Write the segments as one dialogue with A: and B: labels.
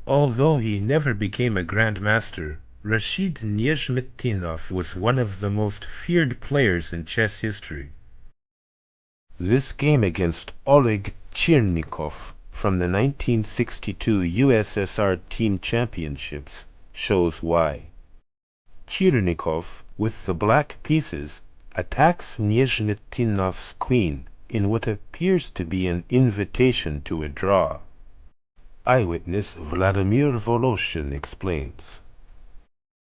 A: Although he never became a grandmaster, Rashid Nezhmetdinov was one of the most feared players in chess history. This game against Oleg Chirnikov from the 1962 USSR Team Championships shows why. Chirnikov, with the black pieces, attacks Nezhmetdinov's queen in what appears to be an invitation to a draw. Eyewitness Vladimir Voloshin explains.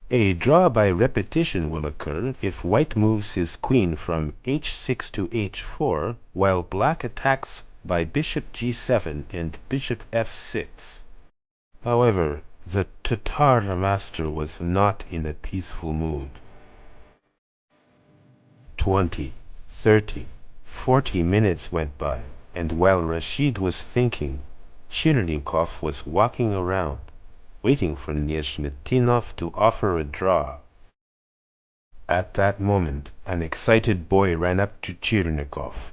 A: A draw by repetition will occur if white moves his queen from h6 to h4, while black attacks by bishop g7 and bishop f6. However, the Tatar master was not in a peaceful mood. 20, 30, 40 minutes went by, and while Rashid was thinking, Chirnikov was walking around, waiting for Nezhmetdinov to offer a draw. At that moment, an excited boy ran up to Chirnikov.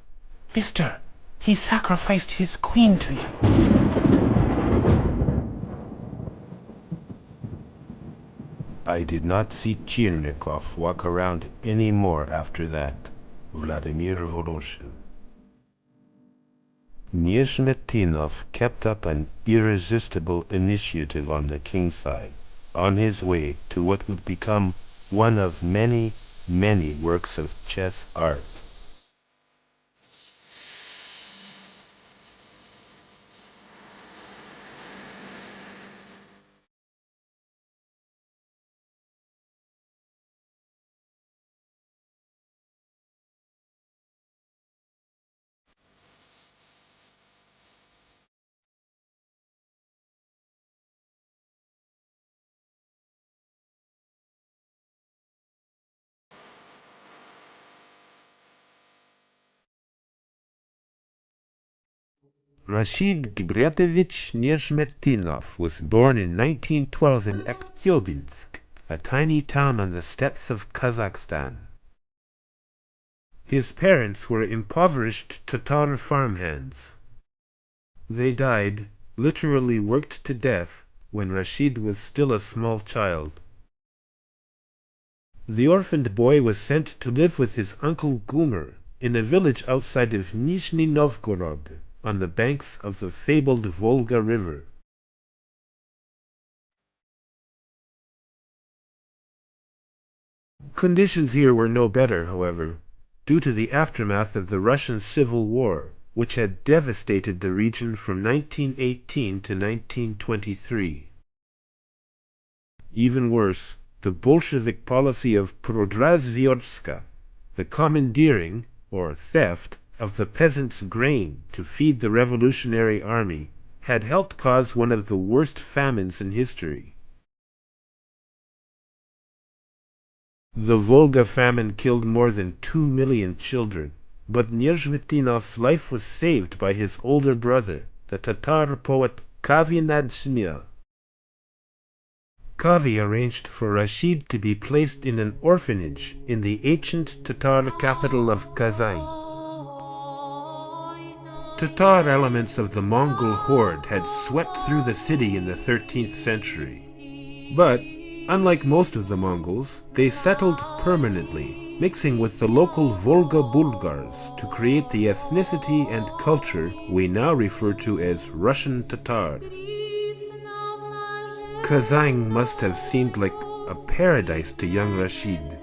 B: "Mister, he sacrificed his queen to you."
A: I did not see Chirnikov walk around any more after that. Vladimir Voloshin. Nezhmetdinov kept up an irresistible initiative on the king's side, on his way to what would become one of many, many works of chess art. Rashid Gibretovich Nezhmetdinov was born in 1912 in Aktyobinsk, a tiny town on the steppes of Kazakhstan. His parents were impoverished Tatar farmhands. They died, literally worked to death, when Rashid was still a small child. The orphaned boy was sent to live with his uncle Gumer in a village outside of Nizhny Novgorod, on the banks of the fabled Volga River. Conditions here were no better, however, due to the aftermath of the Russian Civil War, which had devastated the region from 1918 to 1923. Even worse, the Bolshevik policy of Prodrazvyorska, the commandeering, or theft, of the peasants' grain to feed the Revolutionary Army, had helped cause one of the worst famines in history. The Volga famine killed more than 2 million children, but Nezhmetdinov's life was saved by his older brother, the Tatar poet Nezhmetdinov. Kavi arranged for Rashid to be placed in an orphanage in the ancient Tatar capital of Kazan. Tatar elements of the Mongol horde had swept through the city in the 13th century. But, unlike most of the Mongols, they settled permanently, mixing with the local Volga Bulgars to create the ethnicity and culture we now refer to as Russian Tatar. Kazan must have seemed like a paradise to young Rashid.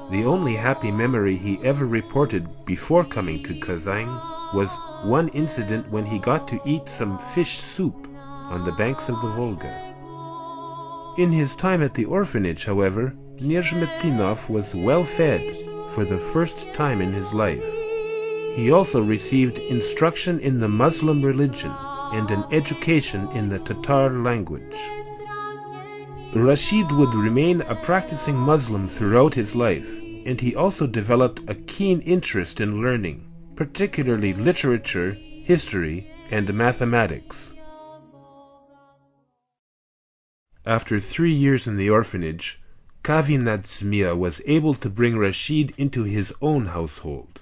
A: The only happy memory he ever reported before coming to Kazan was one incident when he got to eat some fish soup on the banks of the Volga. In his time at the orphanage, however, Nezhmetdinov was well fed for the first time in his life. He also received instruction in the Muslim religion and an education in the Tatar language. Rashid would remain a practicing Muslim throughout his life, and he also developed a keen interest in learning, particularly literature, history, and mathematics. After 3 years in the orphanage, Kavi was able to bring Rashid into his own household.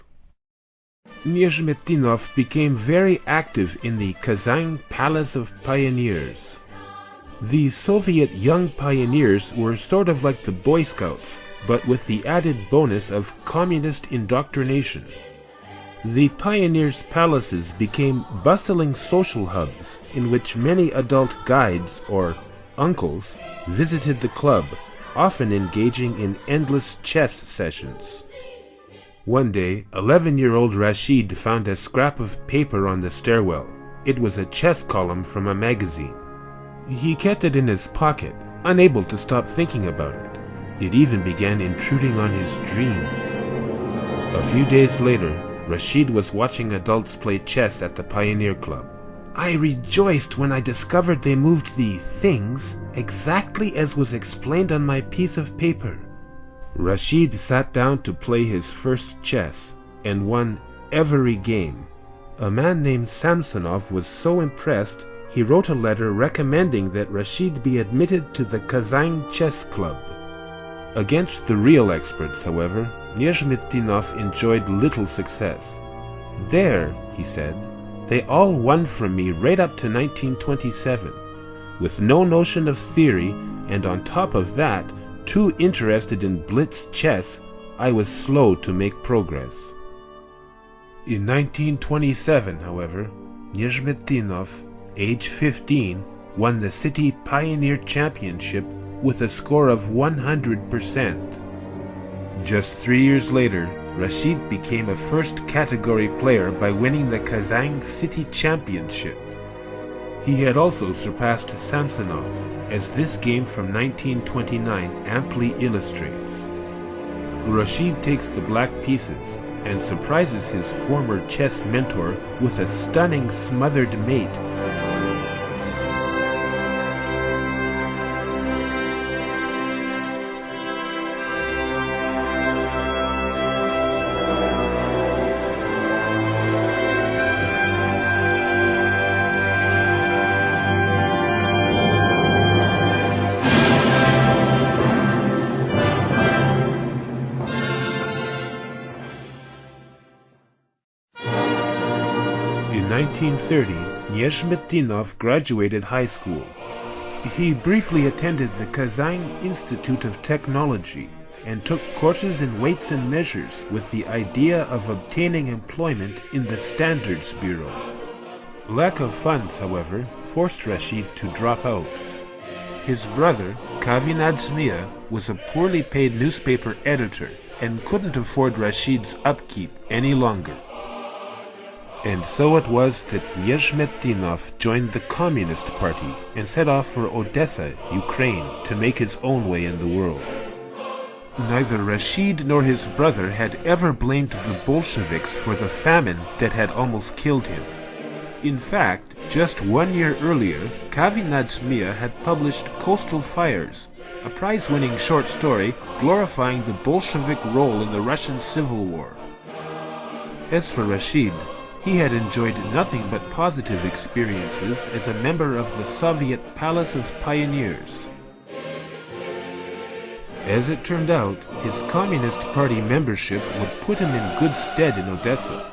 A: Nezhmetdinov became very active in the Kazan Palace of Pioneers. The Soviet Young Pioneers were sort of like the Boy Scouts, but with the added bonus of communist indoctrination. The Pioneers' palaces became bustling social hubs in which many adult guides, or uncles, visited the club, often engaging in endless chess sessions. One day, 11-year-old Rashid found a scrap of paper on the stairwell. It was a chess column from a magazine. He kept it in his pocket, unable to stop thinking about it. It even began intruding on his dreams. A few days later, Rashid was watching adults play chess at the Pioneer Club. I rejoiced when I discovered they moved the things exactly as was explained on my piece of paper. Rashid sat down to play his first chess and won every game. A man named Samsonov was so impressed, he wrote a letter recommending that Rashid be admitted to the Kazan Chess Club. Against the real experts, however, Nezhmetdinov enjoyed little success. There, he said, they all won from me right up to 1927. With no notion of theory, and on top of that, too interested in blitz chess, I was slow to make progress. In 1927, however, Nezhmetdinov, age 15, won the City Pioneer Championship with a score of 100%. Just 3 years later, Rashid became a first-category player by winning the Kazan City Championship. He had also surpassed Samsonov, as this game from 1929 amply illustrates. Rashid takes the black pieces and surprises his former chess mentor with a stunning smothered mate. In 1930, Nezhmetdinov graduated high school. He briefly attended the Kazan Institute of Technology and took courses in weights and measures with the idea of obtaining employment in the Standards Bureau. Lack of funds, however, forced Rashid to drop out. His brother, Nezhmetdinov, was a poorly paid newspaper editor and couldn't afford Rashid's upkeep any longer. And so it was that Nezhmetdinov joined the Communist Party and set off for Odessa, Ukraine, to make his own way in the world. Neither Rashid nor his brother had ever blamed the Bolsheviks for the famine that had almost killed him. In fact, just 1 year earlier, Nezhmetdinov had published Coastal Fires, a prize-winning short story glorifying the Bolshevik role in the Russian Civil War. As for Rashid, he had enjoyed nothing but positive experiences as a member of the Soviet Palace of Pioneers. As it turned out, his Communist Party membership would put him in good stead in Odessa.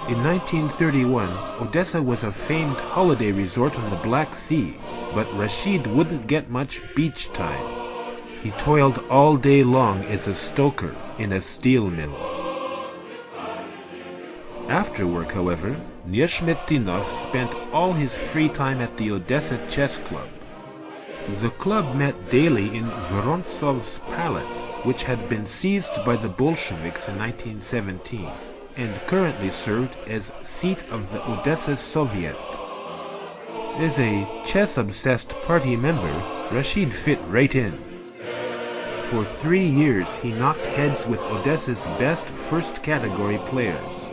A: In 1931, Odessa was a famed holiday resort on the Black Sea, but Rashid wouldn't get much beach time. He toiled all day long as a stoker in a steel mill. After work, however, Nezhmetdinov spent all his free time at the Odessa Chess Club. The club met daily in Vorontsov's palace, which had been seized by the Bolsheviks in 1917, and currently served as seat of the Odessa Soviet. As a chess-obsessed party member, Rashid fit right in. For 3 years, he knocked heads with Odessa's best first-category players.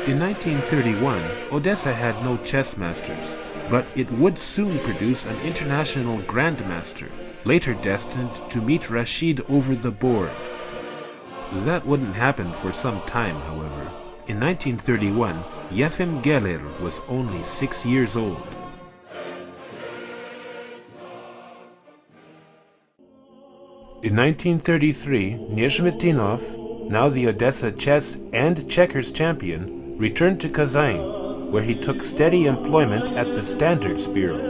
A: In 1931, Odessa had no chess masters, but it would soon produce an international grandmaster, later destined to meet Rashid over the board. That wouldn't happen for some time, however. In 1931, Yefim Geller was only 6 years old. In 1933, Nezhmetdinov, now the Odessa chess and checkers champion, returned to Kazan, where he took steady employment at the Standards Bureau.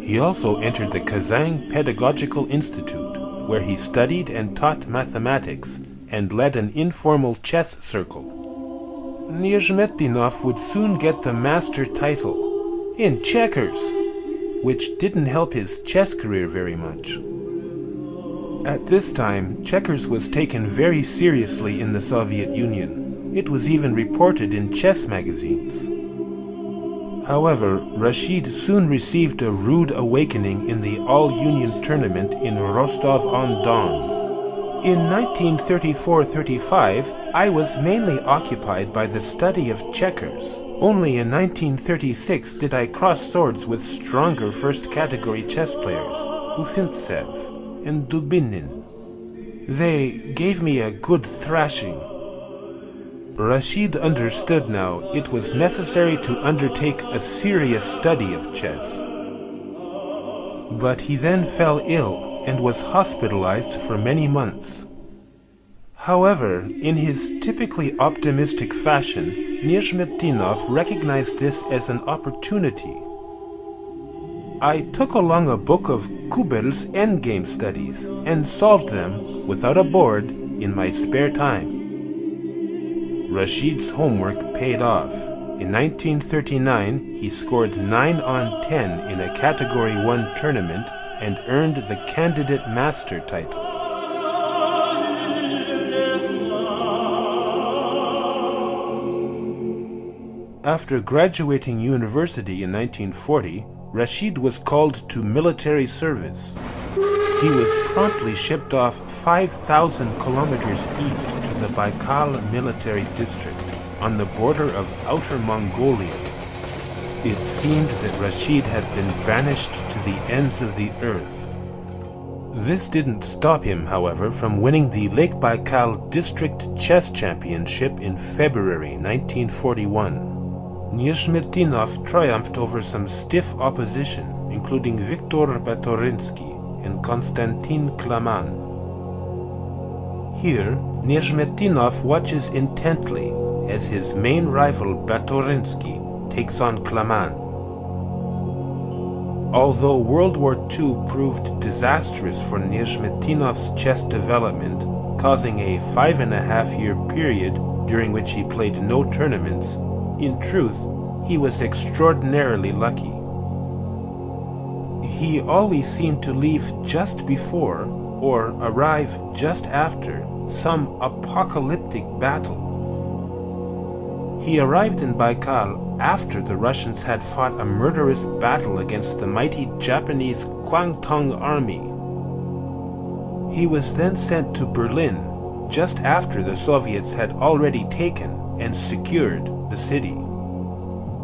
A: He also entered the Kazan Pedagogical Institute, where he studied and taught mathematics and led an informal chess circle. Nezhmetdinov would soon get the master title in checkers, which didn't help his chess career very much. At this time, checkers was taken very seriously in the Soviet Union. It was even reported in chess magazines. However, Rashid soon received a rude awakening in the All-Union tournament in Rostov-on-Don. In 1934-35, I was mainly occupied by the study of checkers. Only in 1936 did I cross swords with stronger first-category chess players, Ufimtsev and Dubinin. They gave me a good thrashing. Rashid understood now it was necessary to undertake a serious study of chess. But he then fell ill and was hospitalized for many months. However, in his typically optimistic fashion, Nezhmetdinov recognized this as an opportunity. I took along a book of Kubel's endgame studies and solved them, without a board, in my spare time. Rashid's homework paid off. In 1939, he scored 9 on 10 in a Category 1 tournament and earned the Candidate Master title. After graduating university in 1940, Rashid was called to military service. He was promptly shipped off 5,000 kilometers east to the Baikal military district on the border of Outer Mongolia. It seemed that Rashid had been banished to the ends of the earth. This didn't stop him, however, from winning the Lake Baikal District Chess Championship in February 1941. Nezhmetdinov triumphed over some stiff opposition, including Viktor Batorinsky and Konstantin Klaman. Here, Nezhmetdinov watches intently as his main rival Batorinsky takes on Klaman. Although World War II proved disastrous for Nezhmetdinov's chess development, causing a 5.5-year period during which he played no tournaments, in truth, he was extraordinarily lucky. He always seemed to leave just before, or arrive just after, some apocalyptic battle. He arrived in Baikal after the Russians had fought a murderous battle against the mighty Japanese Kwangtung army. He was then sent to Berlin just after the Soviets had already taken and secured the city.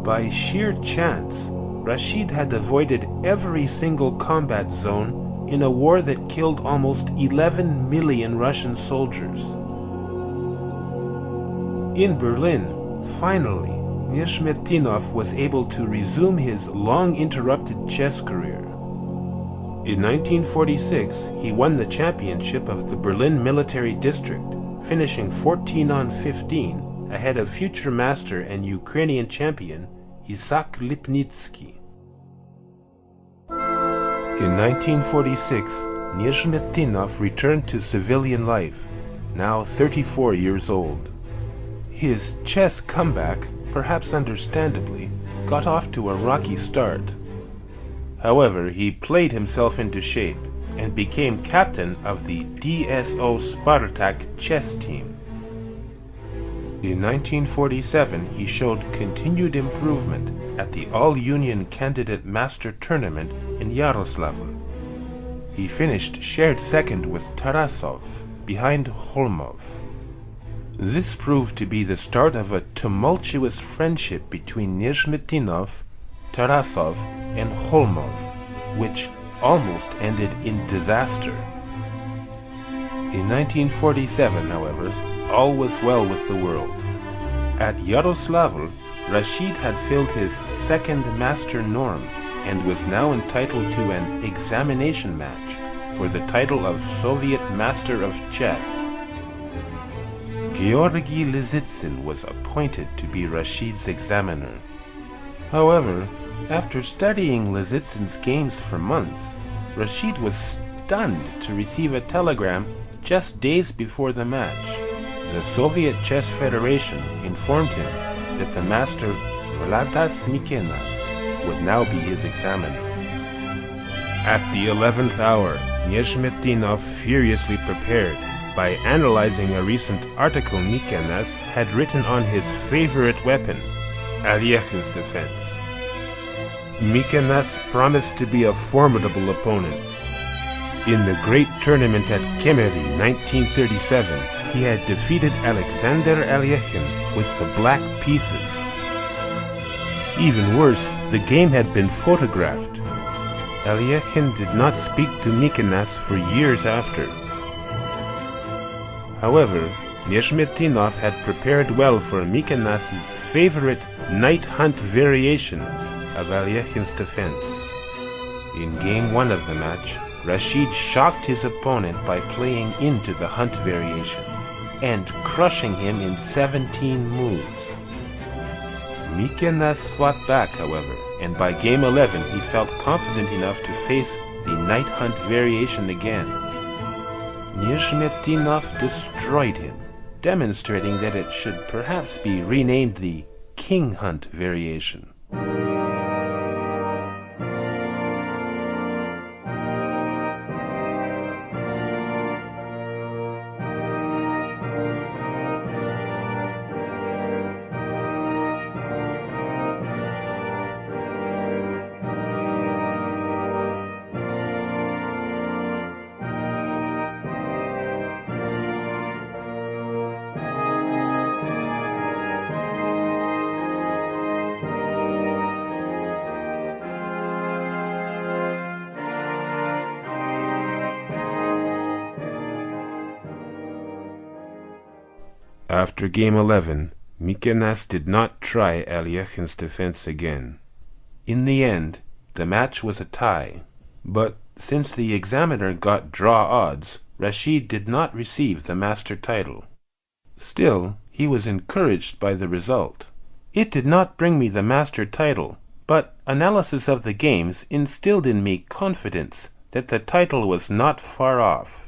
A: By sheer chance, Rashid had avoided every single combat zone in a war that killed almost 11 million Russian soldiers. In Berlin, finally, Nezhmetdinov was able to resume his long-interrupted chess career. In 1946, he won the championship of the Berlin Military District, finishing 14 on 15 ahead of future master and Ukrainian champion Isak Lipnitsky. In 1946, Nezhmetdinov returned to civilian life, now 34 years old. His chess comeback, perhaps understandably, got off to a rocky start. However, he played himself into shape and became captain of the DSO Spartak chess team. In 1947, he showed continued improvement at the All-Union Candidate Master Tournament in Yaroslavl. He finished shared second with Tarasov, behind Holmov. This proved to be the start of a tumultuous friendship between Nezhmetdinov, Tarasov, and Holmov, which almost ended in disaster. In 1947, however, all was well with the world. At Yaroslavl, Rashid had filled his second master norm and was now entitled to an examination match for the title of Soviet Master of Chess. Georgy Lizitsyn was appointed to be Rashid's examiner. However,
C: After studying Lizitsyn's games for months, Rashid was stunned to receive a telegram just days before the match. The Soviet Chess Federation informed him that the master Vladas Mikenas would now be his examiner. At the 11th hour, Nezhmetdinov furiously prepared by analyzing a recent article Mikenas had written on his favorite weapon, Alyekhin's defense. Mikenas promised to be a formidable opponent. In the great tournament at Kemeri 1937, he had defeated Alexander Alyekhin with the black pieces. Even worse, the game had been photographed. Alyekhin did not speak to Mikenas for years after. However, Nezhmetdinov had prepared well for Mikenas' favorite night hunt variation of Alyekhin's defense. In Game 1 of the match, Rashid shocked his opponent by playing into the hunt variation and crushing him in 17 moves. Mikenas fought back, however, and by Game 11 he felt confident enough to face the night hunt variation again. Nezhmetdinov destroyed him, demonstrating that it should perhaps be renamed the king hunt variation. After Game 11, Mikenas did not try Alyekhin's defense again. In the end, the match was a tie, but since the examiner got draw odds, Rashid did not receive the master title. Still, he was encouraged by the result. It did not bring me the master title, but analysis of the games instilled in me confidence that the title was not far off.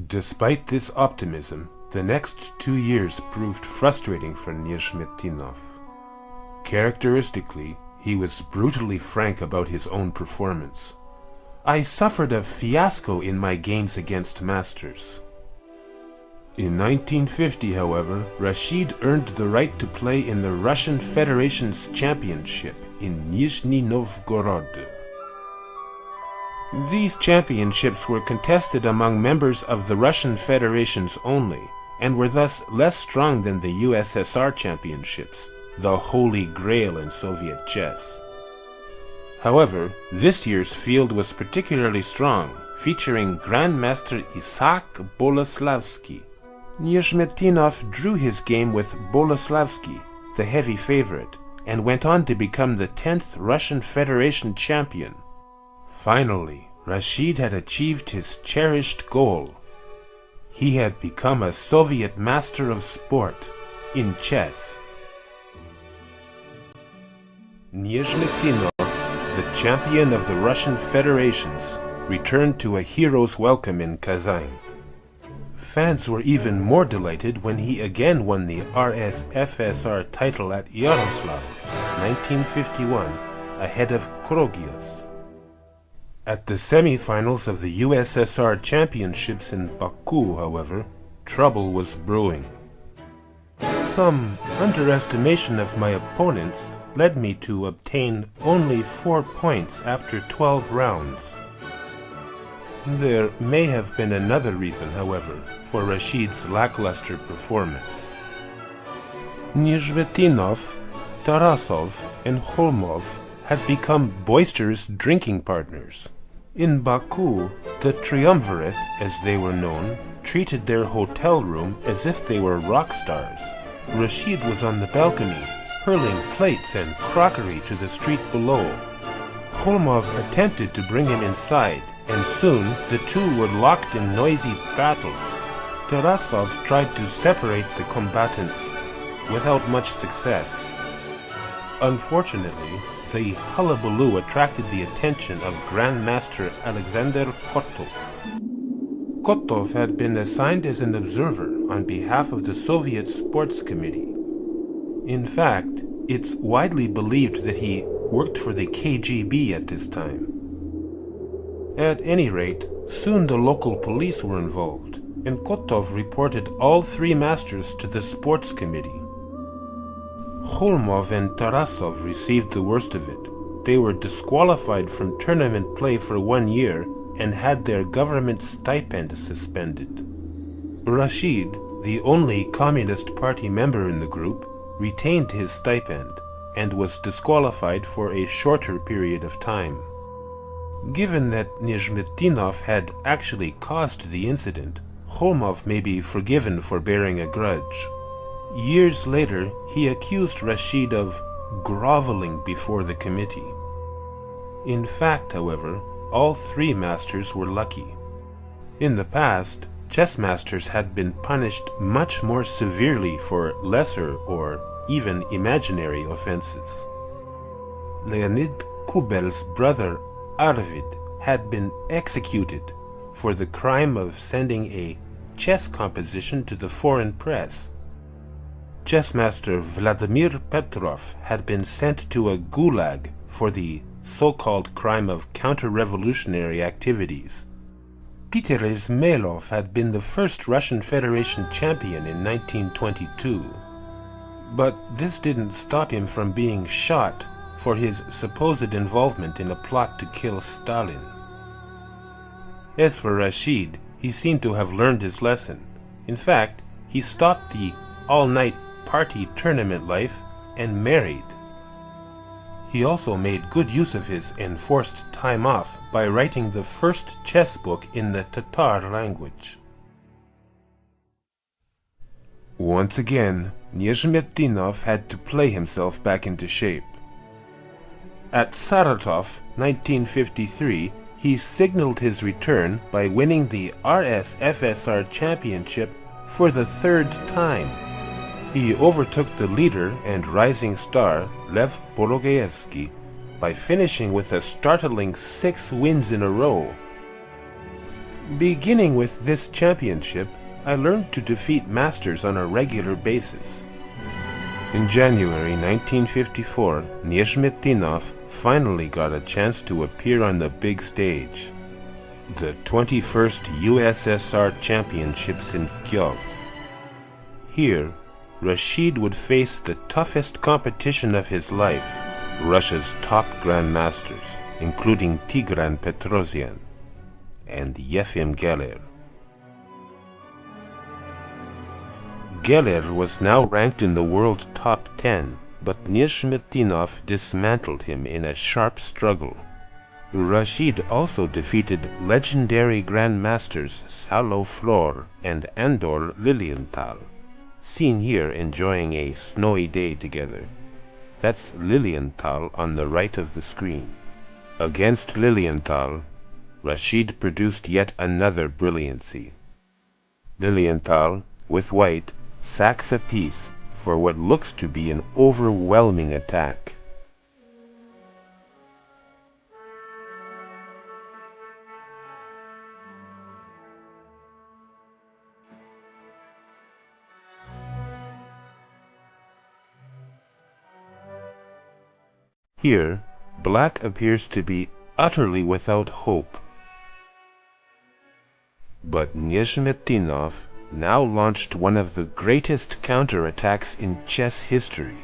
C: Despite this optimism, the next 2 years proved frustrating for Nezhmetdinov. Characteristically, he was brutally frank about his own performance. I suffered a fiasco in my games against masters. In 1950, however, Rashid earned the right to play in the Russian Federation's championship in Nizhny Novgorod. These championships were contested among members of the Russian Federations only, and were thus less strong than the USSR championships, the holy grail in Soviet chess. However, this year's field was particularly strong, featuring Grandmaster Isaac Boleslavsky. Nezhmetdinov drew his game with Boleslavsky, the heavy favorite, and went on to become the 10th Russian Federation champion. Finally, Rashid had achieved his cherished goal. He had become a Soviet master of sport in chess. Nezhmetdinov, the champion of the Russian Federations, returned to a hero's welcome in Kazan. Fans were even more delighted when he again won the RSFSR title at Yaroslav, 1951, ahead of Krogios. At the semi-finals of the USSR Championships in Baku, however, trouble was brewing. Some underestimation of my opponents led me to obtain only 4 points after 12 rounds. There may have been another reason, however, for Rashid's lackluster performance. Nezhmetdinov, Tarasov, and Kholmov had become boisterous drinking partners. In Baku, the triumvirate, as they were known, treated their hotel room as if they were rock stars. Rashid was on the balcony, hurling plates and crockery to the street below. Kholmov attempted to bring him inside, and soon the two were locked in noisy battle. Tarasov tried to separate the combatants, without much success. Unfortunately, the hullabaloo attracted the attention of Grandmaster Alexander Kotov. Kotov had been assigned as an observer on behalf of the Soviet Sports Committee. In fact, it's widely believed that he worked for the KGB at this time. At any rate, soon the local police were involved, and Kotov reported all three masters to the sports committee. Kholmov and Tarasov received the worst of it. They were disqualified from tournament play for 1 year and had their government stipend suspended. Rashid, the only Communist Party member in the group, retained his stipend and was disqualified for a shorter period of time. Given that Nezhmetdinov had actually caused the incident, Kholmov may be forgiven for bearing a grudge. Years later, he accused Rashid of groveling before the committee. In fact, however, all three masters were lucky. In the past, chess masters had been punished much more severely for lesser or even imaginary offenses. Leonid Kubel's brother Arvid had been executed for the crime of sending a chess composition to the foreign press. Chessmaster Vladimir Petrov had been sent to a gulag for the so-called crime of counter-revolutionary activities. Peter Izmailov had been the first Russian Federation champion in 1922. But this didn't stop him from being shot for his supposed involvement in a plot to kill Stalin. As for Rashid, he seemed to have learned his lesson. In fact, he stopped the all-night party tournament life and married. He also made good use of his enforced time off by writing the first chess book in the Tatar language. Once again, Nezhmetdinov had to play himself back into shape. At Saratov, 1953, he signaled his return by winning the RSFSR championship for the third time. He overtook the leader and rising star, Lev Pologaevsky, by finishing with a startling 6 wins in a row. Beginning with this championship, I learned to defeat masters on a regular basis. In January 1954, Nezhmetdinov finally got a chance to appear on the big stage. The 21st USSR Championships in Kyiv. Here, Rashid would face the toughest competition of his life, Russia's top grandmasters, including Tigran Petrosian and Yefim Geller. Geller was now ranked in the world top 10, but Nezhmetdinov dismantled him in a sharp struggle. Rashid also defeated legendary grandmasters Salo Flor and Andor Lilienthal, seen here enjoying a snowy day together. That's Lilienthal on the right of the screen. Against Lilienthal, Rashid produced yet another brilliancy. Lilienthal, with white, sacks a piece for what looks to be an overwhelming attack. Here, black appears to be utterly without hope. But Nezhmetdinov now launched one of the greatest counterattacks in chess history.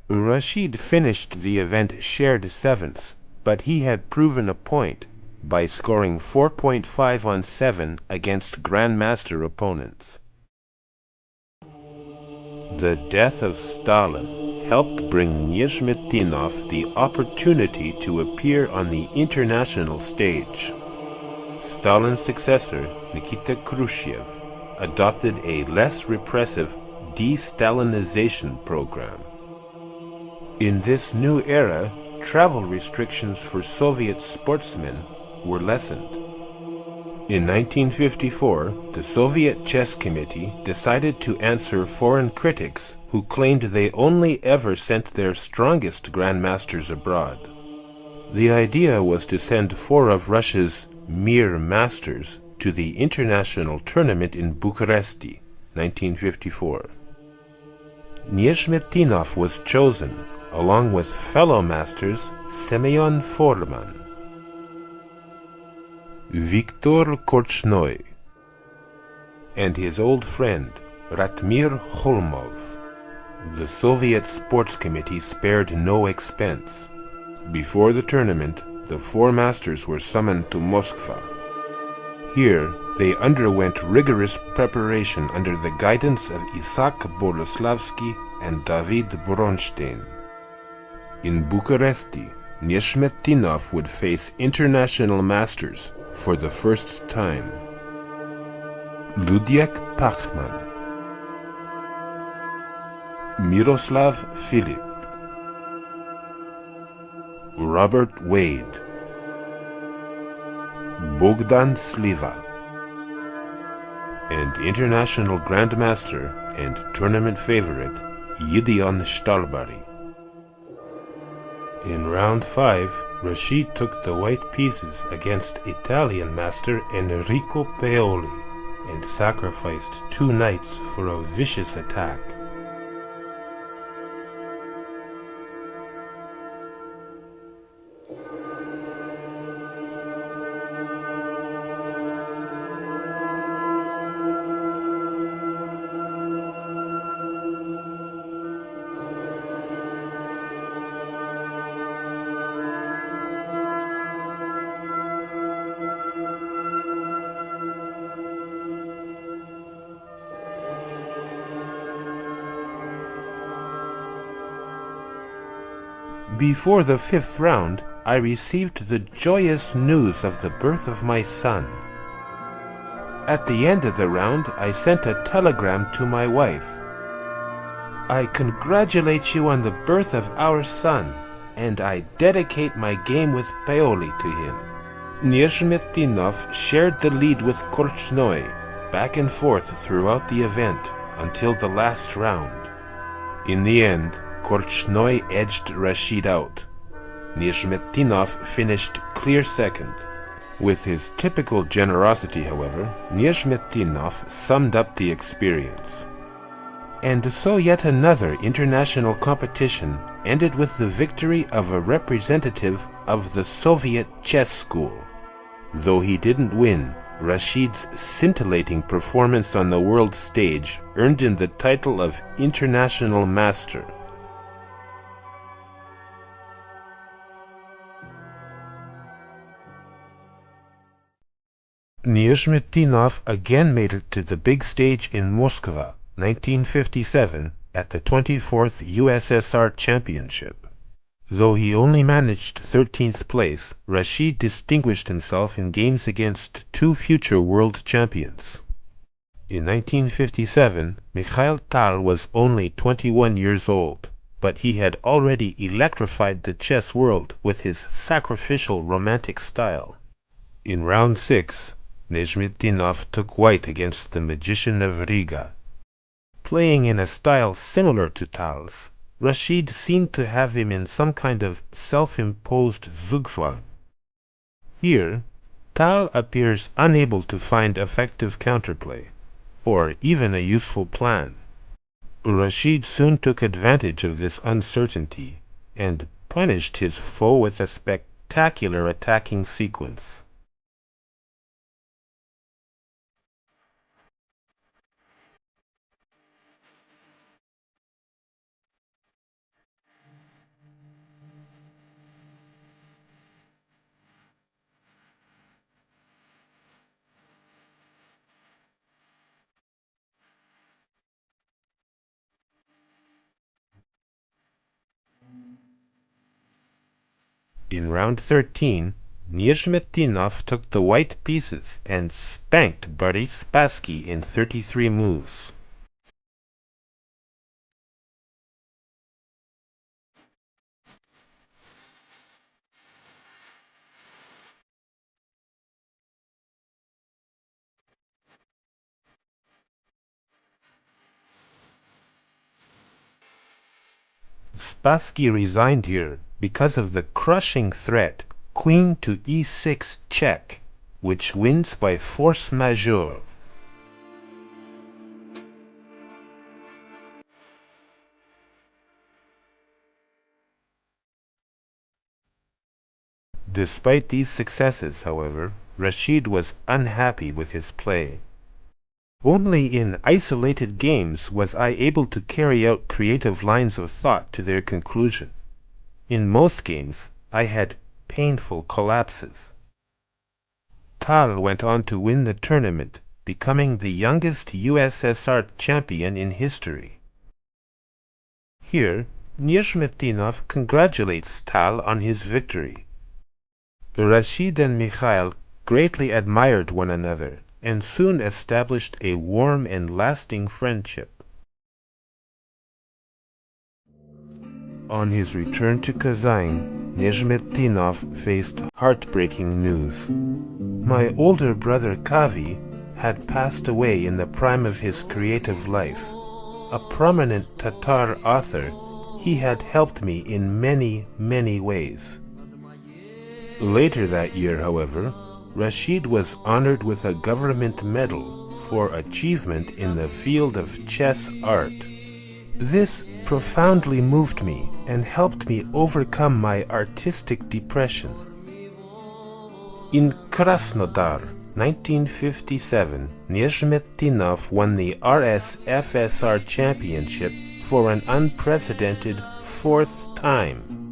C: Rashid finished the event shared 7th, but he had proven a point by scoring 4.5 on 7 against grandmaster opponents. The death of Stalin helped bring Nezhmetdinov the opportunity to appear on the international stage. Stalin's successor, Nikita Khrushchev, adopted a less repressive de-Stalinization program. In this new era, travel restrictions for Soviet sportsmen were lessened. In 1954, the Soviet Chess Committee decided to answer foreign critics who claimed they only ever sent their strongest grandmasters abroad. The idea was to send 4 of Russia's mere masters to the international tournament in Bucharest, 1954. Nezhmetdinov was chosen, along with fellow masters Semyon Forman, Viktor Korchnoi, and his old friend Ratmir Kholmov. The Soviet Sports Committee spared no expense. Before the tournament, the 4 masters were summoned to Moscow. Here, they underwent rigorous preparation under the guidance of Isaac Boleslavsky and David Bronstein. In Bucharest, Nezhmetdinov would face international masters for the first time. Ludiek Pachman, Miroslav Filip, Robert Wade, Bogdan Sliva, and international grandmaster and tournament favorite Gideon Stalbari. In round 5, Rashid took the white pieces against Italian master Enrico Paoli and sacrificed 2 knights for a vicious attack. Before the 5th round, I received the joyous news of the birth of my son. At the end of the round, I sent a telegram to my wife. I congratulate you on the birth of our son, and I dedicate my game with Paoli to him. Nezhmetdinov shared the lead with Korchnoi, back and forth throughout the event, until the last round. In the end, Korchnoi edged Rashid out. Nezhmetdinov finished clear second. With his typical generosity, however, Nezhmetdinov summed up the experience. And so yet another international competition ended with the victory of a representative of the Soviet chess school. Though he didn't win, Rashid's scintillating performance on the world stage earned him the title of International Master.
A: Nezhmetdinov again made it to the big stage in Moscow, 1957, at the 24th USSR Championship. Though he only managed 13th place, Rashid distinguished himself in games against 2 future world champions. In 1957, Mikhail Tal was only 21 years old, but he had already electrified the chess world with his sacrificial romantic style. In round 6, Nezhmetdinov took white against the magician of Riga. Playing in a style similar to Tal's, Rashid seemed to have him in some kind of self-imposed zugzwang. Here, Tal appears unable to find effective counterplay, or even a useful plan. Rashid soon took advantage of this uncertainty, and punished his foe with a spectacular attacking sequence. In round 13, Nezhmetdinov took the white pieces and spanked Boris Spassky in 33 moves. Spassky resigned here because of the crushing threat queen to e6 check, which wins by force majeure. Despite these successes, however, Rashid was unhappy with his play. Only in isolated games was I able to carry out creative lines of thought to their conclusion. In most games, I had painful collapses. Tal went on to win the tournament, becoming the youngest USSR champion in history. Here, Nezhmetdinov congratulates Tal on his victory. Rashid and Mikhail greatly admired one another and soon established a warm and lasting friendship. On his return to Kazan, Nezhmetdinov faced heartbreaking news. My older brother Kavi had passed away in the prime of his creative life. A prominent Tatar author, he had helped me in many, many ways. Later that year, however, Rashid was honored with a government medal for achievement in the field of chess art. This profoundly moved me and helped me overcome my artistic depression. In Krasnodar, 1957, Nezhmetdinov won the RSFSR championship for an unprecedented fourth time.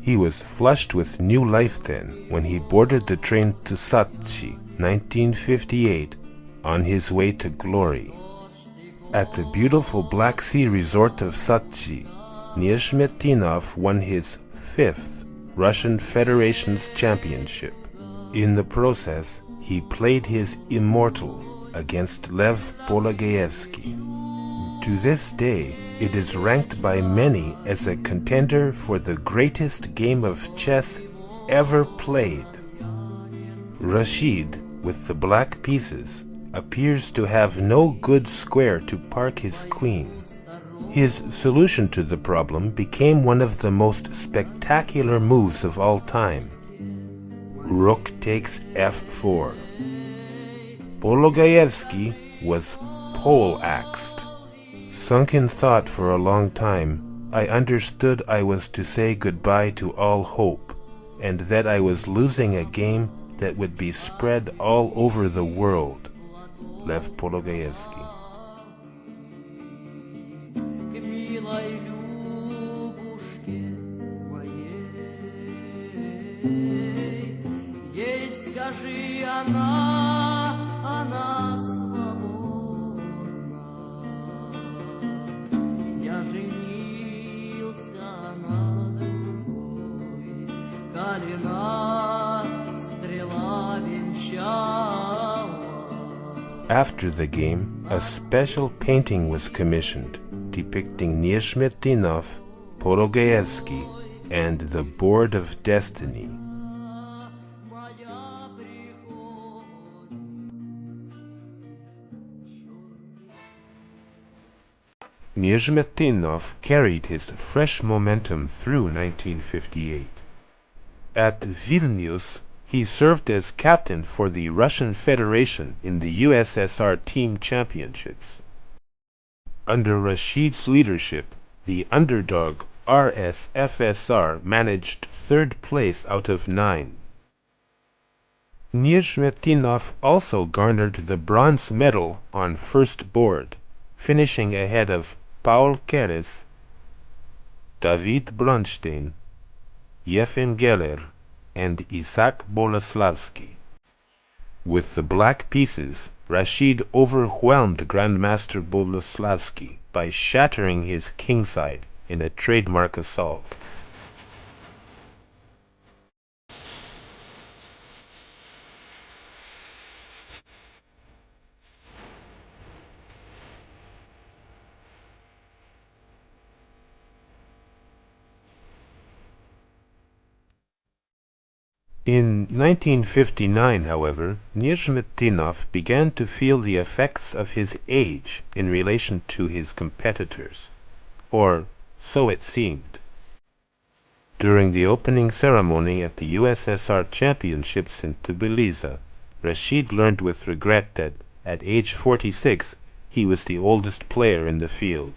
A: He was flushed with new life then when he boarded the train to Sochi, 1958, on his way to glory. At the beautiful Black Sea resort of Sochi, Nezhmetdinov won his fifth Russian Federation's championship. In the process, he played his immortal against Lev Pologaevsky. To this day, it is ranked by many as a contender for the greatest game of chess ever played. Rashid, with the black pieces, appears to have no good square to park his queen. His solution to the problem became one of the most spectacular moves of all time. Rook takes f4. Pologaevsky was pole-axed. Sunk in thought for a long time, I understood I was to say goodbye to all hope, and that I was losing a game that would be spread all over the world. Lev Pologaevsky. After the game, a special painting was commissioned depicting Nezhmetdinov, Pologaevsky, and the Board of Destiny. Nezhmetdinov carried his fresh momentum through 1958. At Vilnius, he served as captain for the Russian Federation in the USSR Team Championships. Under Rashid's leadership, the underdog RSFSR managed third place out of 9. Nezhmetdinov also garnered the bronze medal on first board, finishing ahead of Paul Keres, David Bronstein, Yefim Geller, and Isaac Boleslavsky. With the black pieces, Rashid overwhelmed Grandmaster Boleslavsky by shattering his kingside in a trademark assault. In 1959, however, Nezhmetdinov began to feel the effects of his age in relation to his competitors, or so it seemed. During the opening ceremony at the USSR Championships in Tbilisi, Rashid learned with regret that at age 46 he was the oldest player in the field.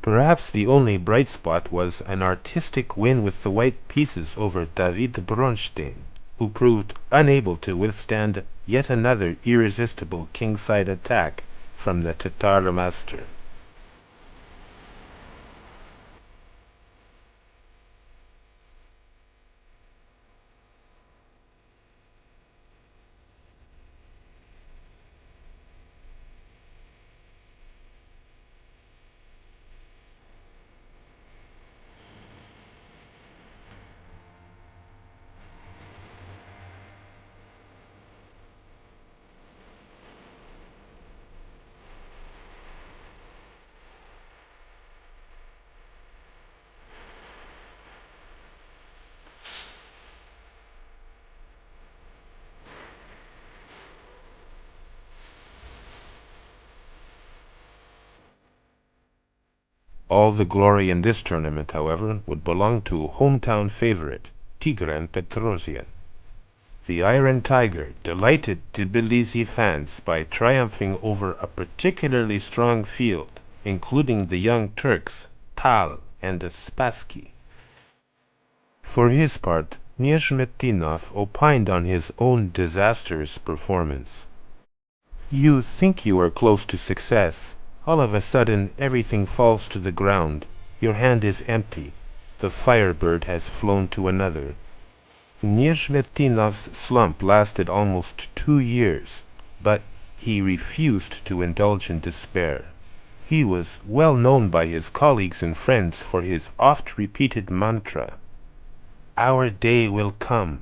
A: Perhaps the only bright spot was an artistic win with the white pieces over David Bronstein, who proved unable to withstand yet another irresistible kingside attack from the Tatar master. All the glory in this tournament, however, would belong to hometown favorite, Tigran Petrosian. The Iron Tiger delighted Tbilisi fans by triumphing over a particularly strong field, including the young Turks, Tal and Spassky. For his part, Nezhmetdinov opined on his own disastrous performance. You think you are close to success. All of a sudden, everything falls to the ground. Your hand is empty. The Firebird has flown to another. Nezhmetdinov's slump lasted almost 2 years, but he refused to indulge in despair. He was well known by his colleagues and friends for his oft-repeated mantra, "Our day will come."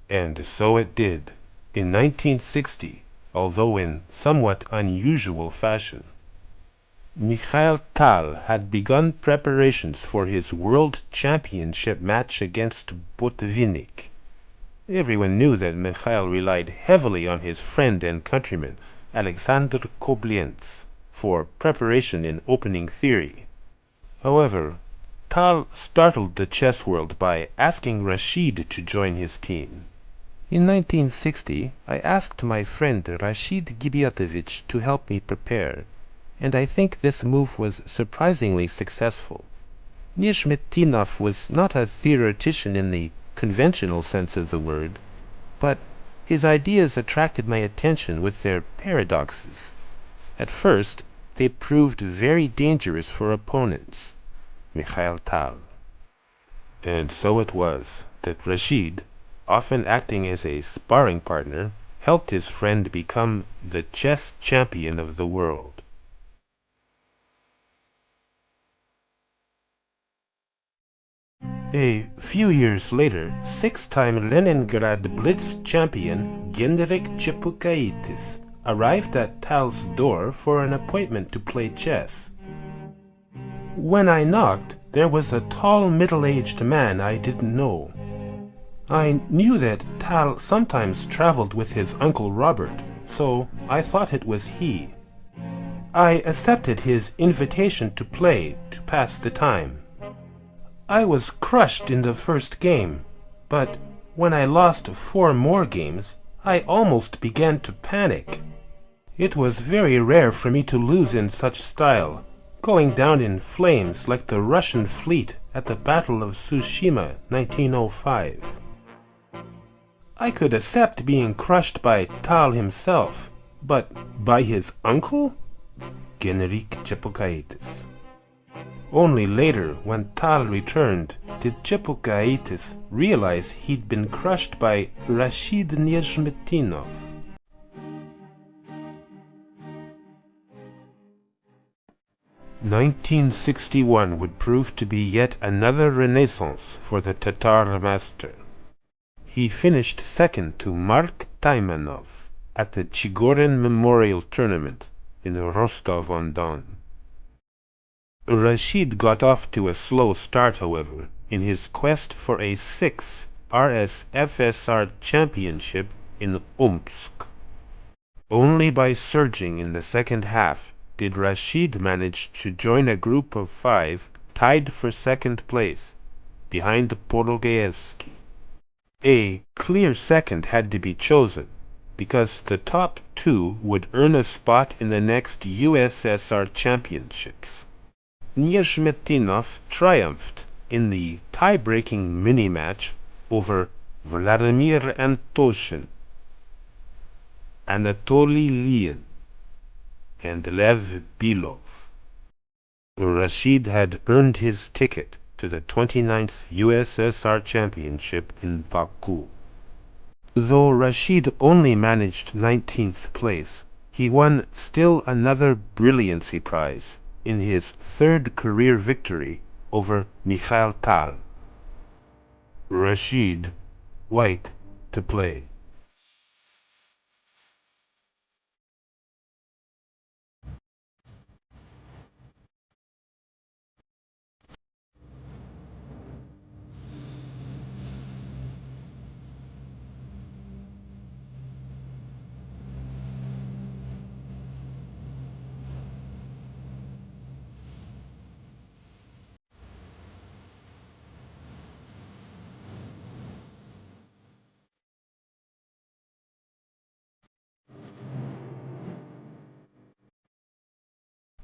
A: And so it did. In 1960, although in somewhat unusual fashion, Mikhail Tal had begun preparations for his World Championship match against Botvinnik. Everyone knew that Mikhail relied heavily on his friend and countryman, Alexander Koblenz, for preparation in opening theory. However, Tal startled the chess world by asking Rashid to join his team. In 1960, I asked my friend Rashid Gibyatovich to help me prepare, and I think this move was surprisingly successful. Nezhmetdinov was not a theoretician in the conventional sense of the word, but his ideas attracted my attention with their paradoxes. At first, they proved very dangerous for opponents. Mikhail Tal. And so it was that Rashid, often acting as a sparring partner, helped his friend become the chess champion of the world. A few years later, 6-time Leningrad Blitz champion Genrik Chepukaitis arrived at Tal's door for an appointment to play chess. When I knocked, there was a tall middle-aged man I didn't know. I knew that Tal sometimes traveled with his Uncle Robert, so I thought it was he. I accepted his invitation to play to pass the time. I was crushed in the first game, but when I lost 4 more games, I almost began to panic. It was very rare for me to lose in such style, going down in flames like the Russian fleet at the Battle of Tsushima 1905. I could accept being crushed by Tal himself, but by his uncle? Genrik Chepukaitis. Only later, when Tal returned, did Chepukaitis realize he'd been crushed by Rashid Nezhmetdinov. "1961 would prove to be yet another renaissance for the Tatar master. He finished second to Mark Taimanov at the Chigorin Memorial Tournament in Rostov-on-Don. Rashid got off to a slow start, however, in his quest for a 6 RSFSR Championship in Omsk. Only by surging in the second half did Rashid manage to join a group of 5 tied for second place, behind Porogaevsky. A clear second had to be chosen, because the top 2 would earn a spot in the next USSR Championships. Nezhmetdinov triumphed in the tie-breaking mini-match over Vladimir Antoshin, Anatoly Lyin, and Lev Bilov. Rashid had earned his ticket to the 29th USSR Championship in Baku. Though Rashid only managed 19th place, he won still another brilliancy prize in his 3rd career victory over Mikhail Tal. Rashid, white, to play.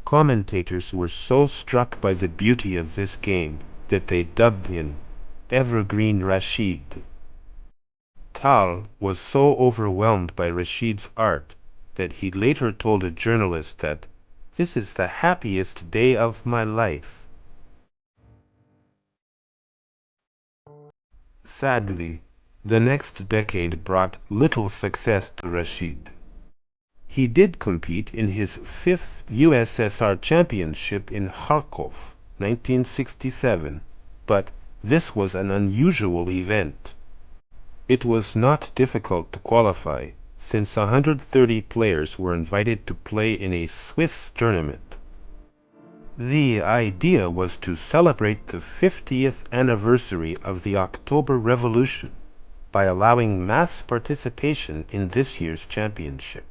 A: Commentators were so struck by the beauty of this game that they dubbed him Evergreen Rashid. Tal was so overwhelmed by Rashid's art that he later told a journalist that this is the happiest day of my life. Sadly, the next decade brought little success to Rashid. He did compete in his 5th USSR Championship in Kharkov, 1967, but this was an unusual event. It was not difficult to qualify, since 130 players were invited to play in a Swiss tournament. The idea was to celebrate the 50th anniversary of the October Revolution by allowing mass participation in this year's championship.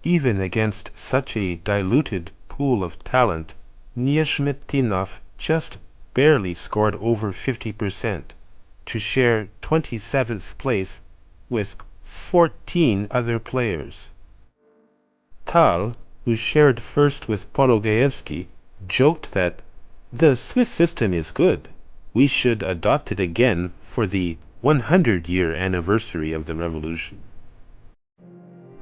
A: Even against such a diluted pool of talent, Nezhmetdinov just barely scored over 50%, to share 27th place with 14 other players. Tal, who shared first with Porogaevsky, joked that the Swiss system is good. We should adopt it again for the 100-year anniversary of the revolution.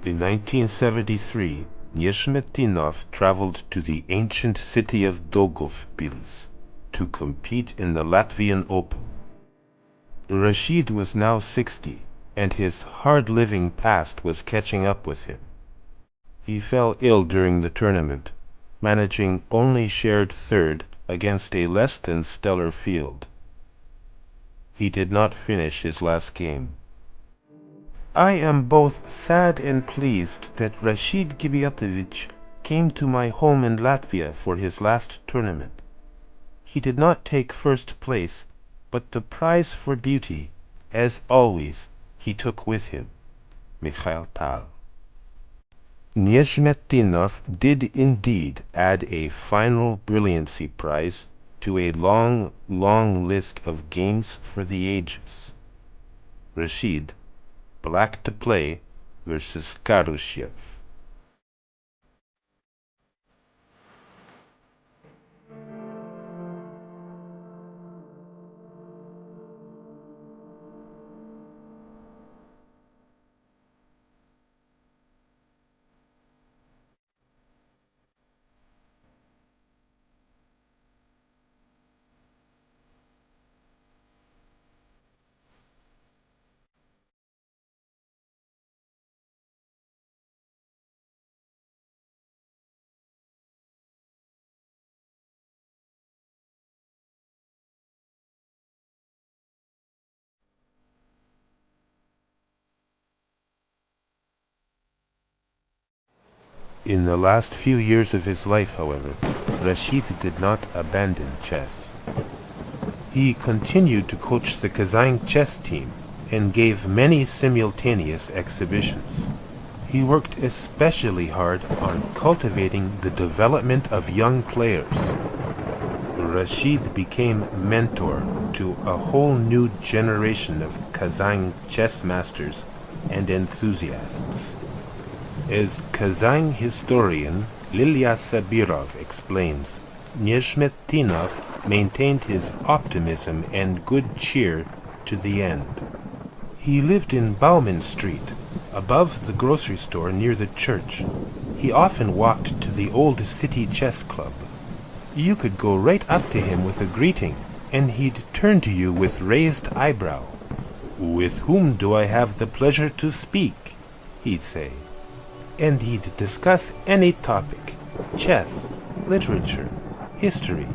A: In 1973, Nezhmetdinov traveled to the ancient city of Daugavpils to compete in the Latvian Open. Rashid was now 60, and his hard-living past was catching up with him. He fell ill during the tournament, managing only shared 3rd against a less than stellar field. He did not finish his last game. I am both sad and pleased that Rashid Gibiatovich came to my home in Latvia for his last tournament. He did not take first place, but the prize for beauty, as always, he took with him. Mikhail Tal. Nezhmetdinov did indeed add a final brilliancy prize to a long, long list of games for the ages. Rashid, black to play, versus Karushev. In the last few years of his life, however, Rashid did not abandon chess.
C: He continued to coach the Kazan chess team and gave many simultaneous exhibitions. He worked especially hard on cultivating the development of young players. Rashid became mentor to a whole new generation of Kazan chess masters and enthusiasts. As Kazan historian Lilia Sabirov explains, Nezhmetdinov maintained his optimism and good cheer to the end. He lived in Bauman Street, above the grocery store near the church. He often walked to the old city chess club. You could go right up to him with a greeting, and he'd turn to you with raised eyebrow. "With whom do I have the pleasure to speak?" he'd say. And he'd discuss any topic: chess, literature, history,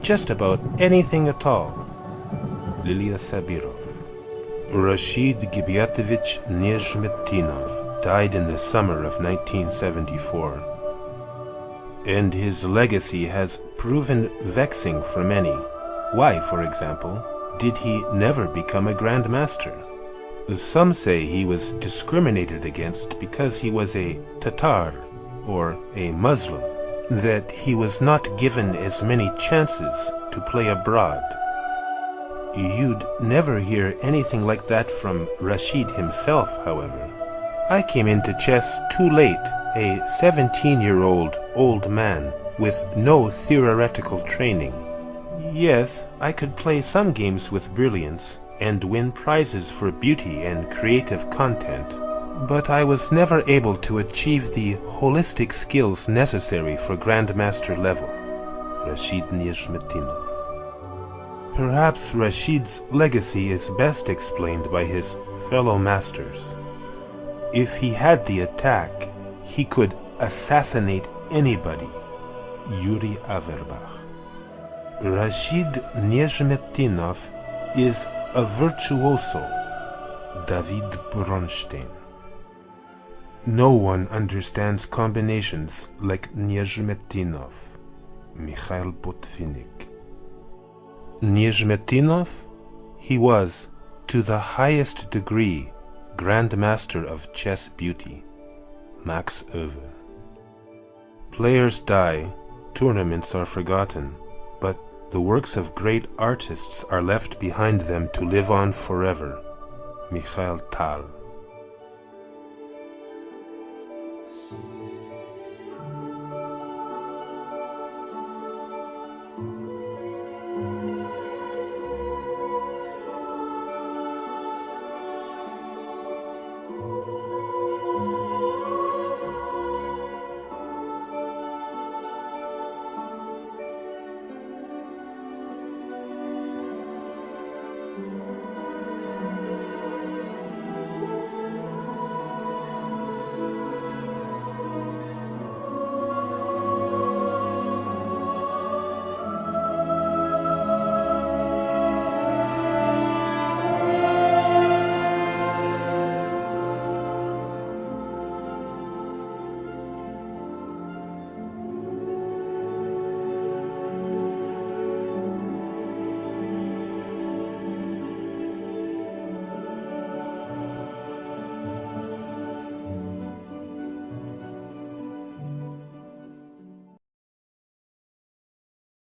C: just about anything at all. Lilia Sabirov. Rashid Gibiatovich Nezhmetdinov died in the summer of 1974. And his legacy has proven vexing for many. Why, for example, did he never become a grandmaster? Some say he was discriminated against because he was a Tatar or a Muslim, that he was not given as many chances to play abroad. You'd never hear anything like that from Rashid himself, however. I came into chess too late, a 17-year-old old man with no theoretical training. Yes, I could play some games with brilliance and win prizes for beauty and creative content, but I was never able to achieve the holistic skills necessary for grandmaster level. Rashid Nezhmetdinov. Perhaps Rashid's legacy is best explained by his fellow masters. If he had the attack, he could assassinate anybody. Yuri Averbach. Rashid Nezhmetdinov is a virtuoso. David Bronstein. No one understands combinations like Nezhmetdinov. Mikhail Botvinnik. Nezhmetdinov? He was, to the highest degree, Grand Master of Chess Beauty. Max Oewe. Players die, tournaments are forgotten, but the works of great artists are left behind them to live on forever. Mikhail Tal.